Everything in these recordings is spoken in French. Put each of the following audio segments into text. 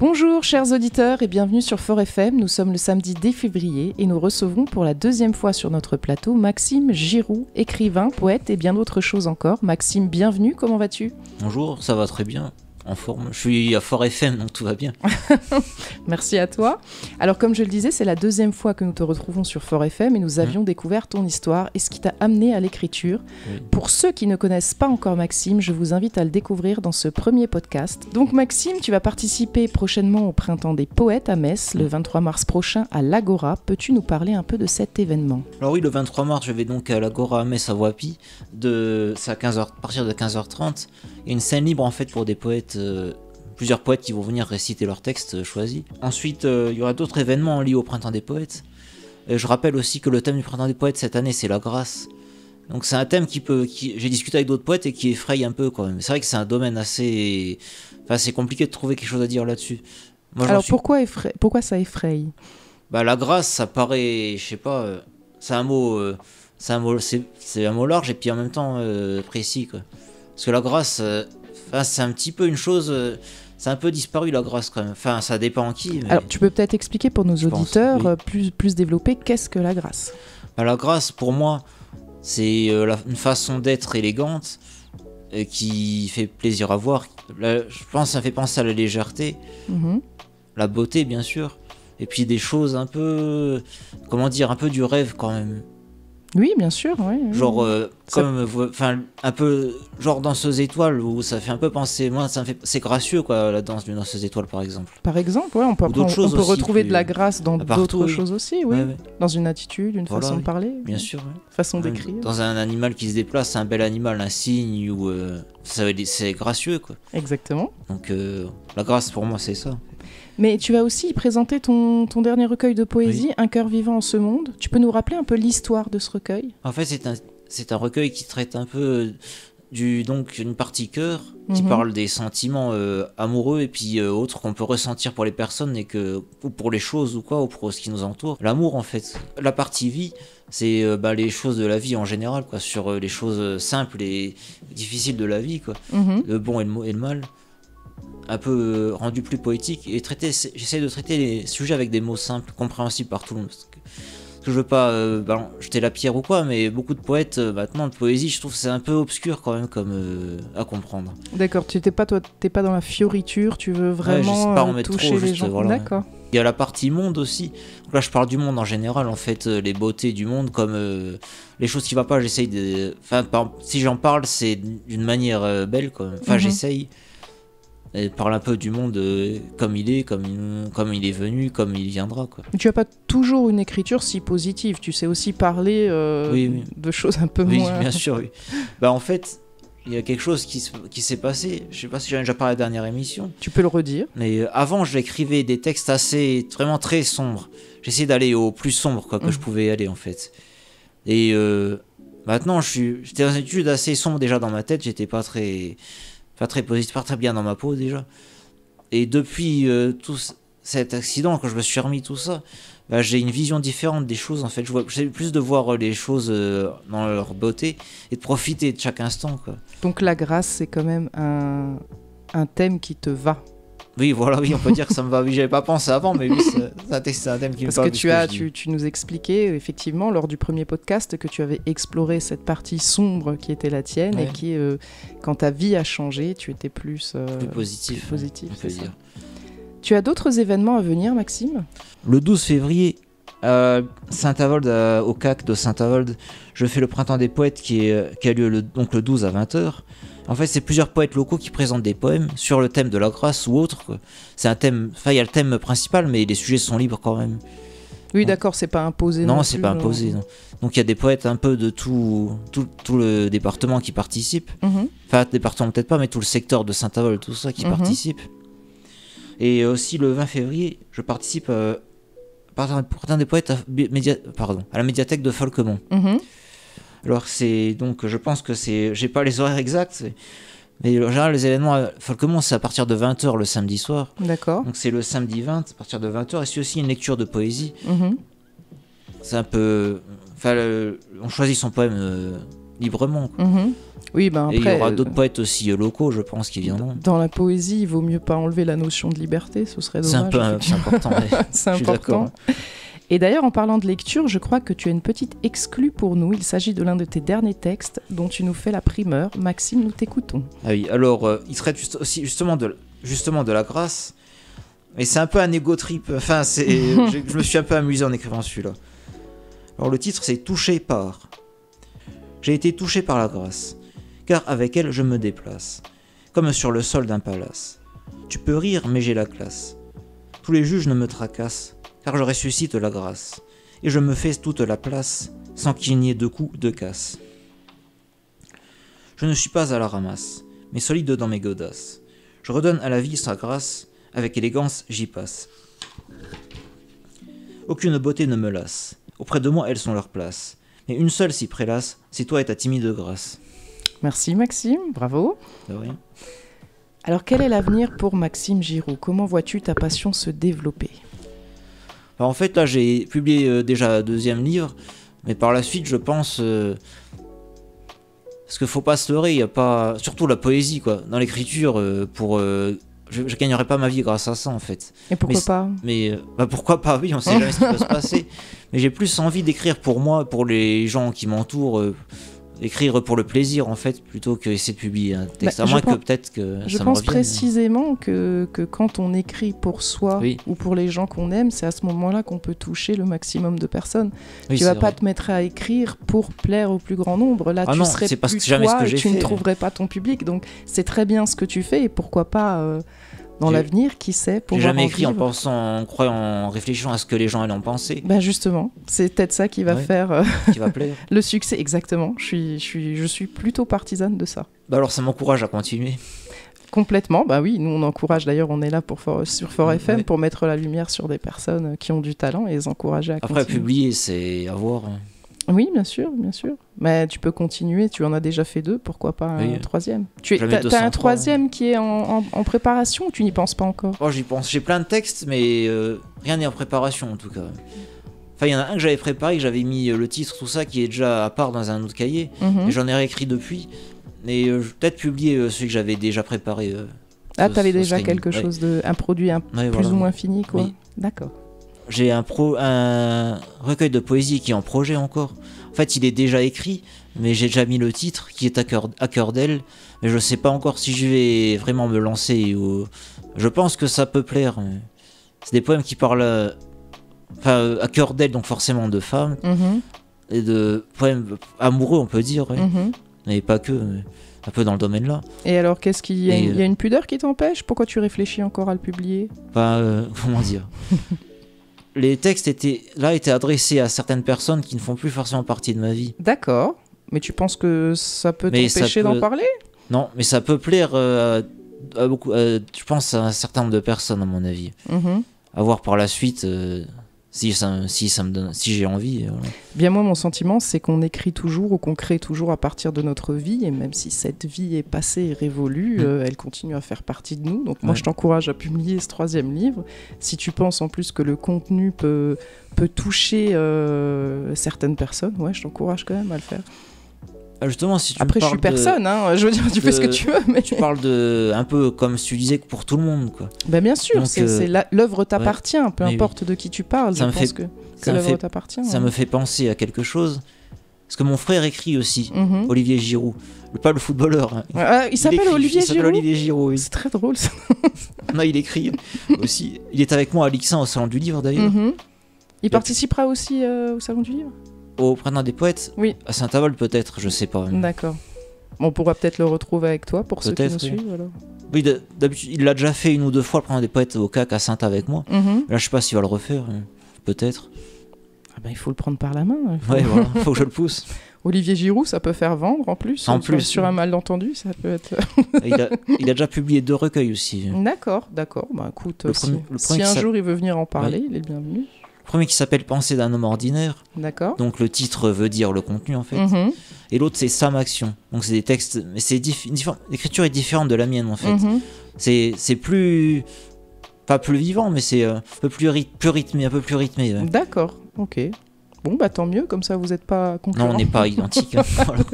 Bonjour chers auditeurs et bienvenue sur Fort FM. Nous sommes le samedi 10 février et nous recevons pour la deuxième fois sur notre plateau Maxime Giroux, écrivain, poète et bien d'autres choses encore. Maxime, bienvenue, comment vas-tu ? Bonjour, ça va très bien, en forme. Je suis à Fort FM, donc tout va bien. Merci à toi. Alors comme je le disais, c'est la deuxième fois que nous te retrouvons sur Fort FM et nous avions découvert ton histoire et ce qui t'a amené à l'écriture. Oui. Pour ceux qui ne connaissent pas encore Maxime, je vous invite à le découvrir dans ce premier podcast. Donc Maxime, tu vas participer prochainement au Printemps des Poètes à Metz, le 23 mars prochain à l'Agora. Peux-tu nous parler un peu de cet événement ? Alors oui, le 23 mars, je vais donc à l'Agora à Metz à Voipy. C'est à partir de 15h30. Il y a une scène libre en fait pour des poètes. Plusieurs poètes qui vont venir réciter leurs textes choisis. Ensuite, il y aura d'autres événements liés au Printemps des Poètes. Je rappelle aussi que le thème du Printemps des Poètes cette année, c'est la grâce. Donc c'est un thème j'ai discuté avec d'autres poètes et qui effraie un peu quand même. C'est vrai que c'est un domaine assez... Enfin, c'est compliqué de trouver quelque chose à dire là-dessus. Moi, alors pourquoi ça effraie ? La grâce, ça paraît... Je sais pas... c'est un mot large et puis en même temps précis, quoi. Parce que la grâce... c'est un petit peu une chose... c'est un peu disparu la grâce quand même. Enfin, ça dépend en qui. Mais... Alors, tu peux peut-être expliquer pour nos auditeurs plus développés qu'est-ce que la grâce ? La grâce, pour moi, c'est une façon d'être élégante qui fait plaisir à voir. Je pense que ça fait penser à la légèreté, la beauté bien sûr, et puis des choses un peu, comment dire, un peu du rêve quand même. Oui, bien sûr, oui. Genre, un peu, genre Danseuse étoile, où ça fait un peu penser, c'est gracieux, quoi, la danse d'une Danseuse étoile, par exemple. Par exemple, ouais, on peut retrouver de la grâce dans d'autres choses aussi, oui. Ouais. Dans une attitude, une façon de parler. Bien sûr, façon d'écrire. Dans un animal qui se déplace, un bel animal, un cygne, ou c'est gracieux, quoi. Exactement. Donc, la grâce, pour moi, c'est ça. Mais tu vas aussi présenter ton dernier recueil de poésie, Un cœur vivant en ce monde. Tu peux nous rappeler un peu l'histoire de ce recueil ? En fait, c'est un recueil qui traite un peu d'une partie cœur, qui parle des sentiments amoureux et puis autres qu'on peut ressentir pour les personnes ou pour les choses ou pour ce qui nous entoure. L'amour, en fait. La partie vie, c'est les choses de la vie en général, quoi, sur les choses simples et difficiles de la vie, quoi. Le bon et le mal. Un peu rendu plus poétique et j'essaie de traiter les sujets avec des mots simples, compréhensibles par tout le monde. Parce que je veux pas jeter la pierre ou quoi, mais beaucoup de poètes maintenant de poésie, je trouve que c'est un peu obscur quand même à comprendre. D'accord, t'es pas dans la fioriture, tu veux vraiment toucher les gens. Voilà, d'accord. Il y a la partie monde aussi. Donc là, je parle du monde en général, en fait, les beautés du monde, comme les choses qui ne vont pas, j'essaye de. Enfin, si j'en parle, c'est d'une manière belle, quoi. Enfin, j'essaye. Elle parle un peu du monde comme il est, comme il est venu, comme il viendra, quoi. Mais tu n'as pas toujours une écriture si positive, tu sais aussi parler de choses un peu moins... Oui, bien sûr, oui. En fait, il y a quelque chose qui s'est passé, je ne sais pas si j'en ai déjà parlé à la dernière émission. Tu peux le redire. Mais avant, j'écrivais des textes vraiment très sombres. J'essayais d'aller au plus sombre que je pouvais aller, en fait. Et maintenant, j'étais dans une étude assez sombre déjà dans ma tête, j'étais pas très positif, pas très bien dans ma peau déjà. Et depuis tout cet accident, quand je me suis remis tout ça, j'ai une vision différente des choses en fait. J'essaie plus de voir les choses dans leur beauté et de profiter de chaque instant, quoi. Donc la grâce, c'est quand même un thème qui te va. Oui, voilà, oui, on peut dire que ça me va. Oui, j'avais pas pensé avant, mais oui, c'est un thème qui me va. Parce que tu nous expliquais, effectivement, lors du premier podcast, que tu avais exploré cette partie sombre qui était la tienne et qui, quand ta vie a changé, tu étais plus positif, on peut dire. Tu as d'autres événements à venir, Maxime ? Le 12 février, à Saint-Avold, au CAC de Saint-Avold, je fais le Printemps des Poètes qui a lieu le 12 à 20h. En fait, c'est plusieurs poètes locaux qui présentent des poèmes sur le thème de la grâce ou autre, quoi. C'est un thème, il y a le thème principal, mais les sujets sont libres quand même. Oui, d'accord, c'est pas imposé. Non, c'est pas imposé. Non. Donc il y a des poètes un peu de tout le département qui participent. Enfin, département peut-être pas, mais tout le secteur de Saint-Avold, tout ça qui participe. Et aussi le 20 février, je participe Printemps des Poètes à la médiathèque de Folquemont. Alors c'est donc, je pense que j'ai pas les horaires exacts, mais en général les événements à Folquemont c'est à partir de 20h le samedi soir. D'accord. Donc c'est le samedi 20 à partir de 20h et c'est aussi une lecture de poésie. C'est un peu, on choisit son poème librement. Oui, ben après, et il y aura d'autres poètes aussi locaux, je pense, qui viendront. Dans la poésie, il vaut mieux pas enlever la notion de liberté, ce serait dommage. C'est important. C'est important. Et d'ailleurs, en parlant de lecture, je crois que tu as une petite exclue pour nous. Il s'agit de l'un de tes derniers textes dont tu nous fais la primeur. Maxime, nous t'écoutons. Ah oui, alors, il traite justement de la grâce. Mais c'est un peu un ego trip. Enfin, je me suis un peu amusé en écrivant celui-là. Alors, le titre, c'est « Touché par ». J'ai été touché par la grâce, car avec elle, je me déplace, comme sur le sol d'un palace. Tu peux rire, mais j'ai la classe. Tous les juges ne me tracassent, car je ressuscite la grâce, et je me fais toute la place, sans qu'il n'y ait de coups, de casse. Je ne suis pas à la ramasse, mais solide dans mes godasses. Je redonne à la vie sa grâce, avec élégance j'y passe. Aucune beauté ne me lasse, auprès de moi elles sont leur place, mais une seule s'y prélasse, c'est toi et ta timide grâce. Merci Maxime, bravo. De rien. Alors quel est l'avenir pour Maxime Giroux? Comment vois-tu ta passion se développer? Alors, en fait, là, j'ai publié déjà un deuxième livre, mais par la suite, je pense... parce qu'il faut pas se leurrer, il y a pas... Surtout la poésie, quoi. Dans l'écriture, je gagnerais pas ma vie grâce à ça, en fait. Et pourquoi pas? Mais pourquoi pas, oui, on sait jamais ce qui peut se passer. Mais j'ai plus envie d'écrire pour moi, pour les gens qui m'entourent... écrire pour le plaisir en fait plutôt que essayer de publier un texte, à moins que peut-être que je ça pense me revienne. Précisément que quand on écrit pour soi ou pour les gens qu'on aime, c'est à ce moment-là qu'on peut toucher le maximum de personnes. Tu vas pas te mettre à écrire pour plaire au plus grand nombre, là tu serais plus toi et tu ne trouverais pas ton public, donc c'est très bien ce que tu fais et pourquoi pas dans l'avenir, qui sait, pour j'ai jamais écrit en pensant, en réfléchissant à ce que les gens allaient en penser. Ben justement, c'est peut-être ça qui va faire qui va plaire. Le succès, exactement. Je suis plutôt partisane de ça. Bah alors ça m'encourage à continuer. Complètement, bah oui, nous on encourage, d'ailleurs on est là sur Fort FM pour mettre la lumière sur des personnes qui ont du talent et les encourager à continuer. Après publier, c'est à voir. Oui, bien sûr. Mais tu peux continuer, tu en as déjà fait 2, pourquoi pas un troisième? T'as un troisième qui est en préparation ou tu n'y penses pas encore? Oh, j'y pense, j'ai plein de textes, mais rien n'est en préparation en tout cas. Enfin, il y en a un que j'avais préparé, que j'avais mis le titre, tout ça, qui est déjà à part dans un autre cahier, et j'en ai réécrit depuis. Mais peut-être publier celui que j'avais déjà préparé. T'avais déjà quelque chose, un produit plus ou moins fini, quoi. Oui. D'accord. J'ai un recueil de poésie qui est en projet encore. En fait, il est déjà écrit, mais j'ai déjà mis le titre qui est à cœur d'elle. Mais je sais pas encore si je vais vraiment me lancer. Je pense que ça peut plaire. C'est des poèmes qui parlent à cœur d'elle, donc forcément de femmes. Et de poèmes amoureux, on peut dire. Mais pas que. Un peu dans le domaine là. Et alors, il y a une pudeur qui t'empêche? Pourquoi tu réfléchis encore à le publier? Comment dire? Les textes étaient adressés à certaines personnes qui ne font plus forcément partie de ma vie. D'accord. Mais tu penses que ça peut t'empêcher d'en parler? Non, mais ça peut plaire à beaucoup, je pense à un certain nombre de personnes, à mon avis. À voir par la suite si j'ai envie. Voilà. Bien, moi, mon sentiment, c'est qu'on écrit toujours ou qu'on crée toujours à partir de notre vie, et même si cette vie est passée et révolue, elle continue à faire partie de nous. Donc moi, je t'encourage à publier ce troisième livre. Si tu penses en plus que le contenu peut toucher certaines personnes, je t'encourage quand même à le faire. Justement, si tu Après, je suis personne, je veux dire, tu fais ce que tu veux. Mais... Tu parles un peu comme si tu disais que pour tout le monde, quoi. Ben bien sûr, donc, l'œuvre t'appartient, peu importe de qui tu parles. Je pense que l'œuvre t'appartient. Ça me fait penser à quelque chose. Parce que mon frère écrit aussi, Olivier Giroud. Pas le footballeur. Il s'appelle Olivier Giroud. Olivier Giroud, oui. C'est très drôle, ça. Non, il écrit aussi. Il est avec moi à Lixin au Salon du Livre, d'ailleurs. Il participera aussi au Salon du Livre? Au Printemps des Poètes? Oui. À Saint-Avold, peut-être, je sais pas. D'accord. On pourra peut-être le retrouver avec toi pour ceux qui nous suivent. Alors. Oui, d'habitude, il l'a déjà fait 1 ou 2 fois, le Printemps des Poètes au CAC à Saint avec moi. Là, je sais pas s'il va le refaire. Peut-être. Il faut le prendre par la main. Ouais, voilà, faut que je le pousse. Olivier Giroud, ça peut faire vendre en plus. Sur un malentendu, ça peut être. il a déjà publié 2 recueils aussi. D'accord. Bah écoute, si un jour il veut venir en parler, il est le bienvenu. Le premier qui s'appelle Pensée d'un homme ordinaire. D'accord. Donc le titre veut dire le contenu en fait. Et l'autre c'est Sam Action. Donc c'est des textes, mais l'écriture est différente de la mienne en fait. C'est plus, pas plus vivant, mais c'est un peu plus rythmé, un peu plus rythmé. D'accord. Ok. Bon, bah tant mieux, comme ça vous n'êtes pas concurrents. Non, on n'est pas identiques. Voilà.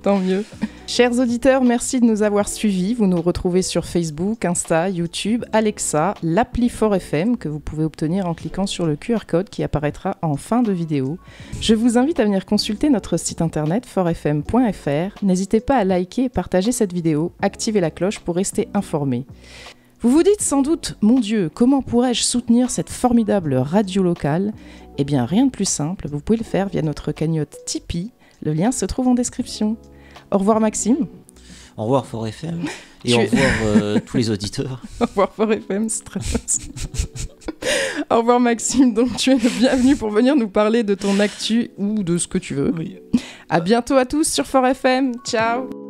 Tant mieux. Chers auditeurs, merci de nous avoir suivis. Vous nous retrouvez sur Facebook, Insta, YouTube, Alexa, l'appli Fort FM que vous pouvez obtenir en cliquant sur le QR code qui apparaîtra en fin de vidéo. Je vous invite à venir consulter notre site internet fortfm.fr. N'hésitez pas à liker et partager cette vidéo, activez la cloche pour rester informé. Vous vous dites sans doute, mon Dieu, comment pourrais-je soutenir cette formidable radio locale ? Eh bien, rien de plus simple, vous pouvez le faire via notre cagnotte Tipeee. Le lien se trouve en description. Au revoir Maxime. Au revoir Fort FM. Et au revoir tous les auditeurs. Au revoir Fort FM, c'est très bien. Au revoir Maxime, donc tu es le bienvenu pour venir nous parler de ton actu ou de ce que tu veux. Oui. À bientôt à tous sur Fort FM. Ciao.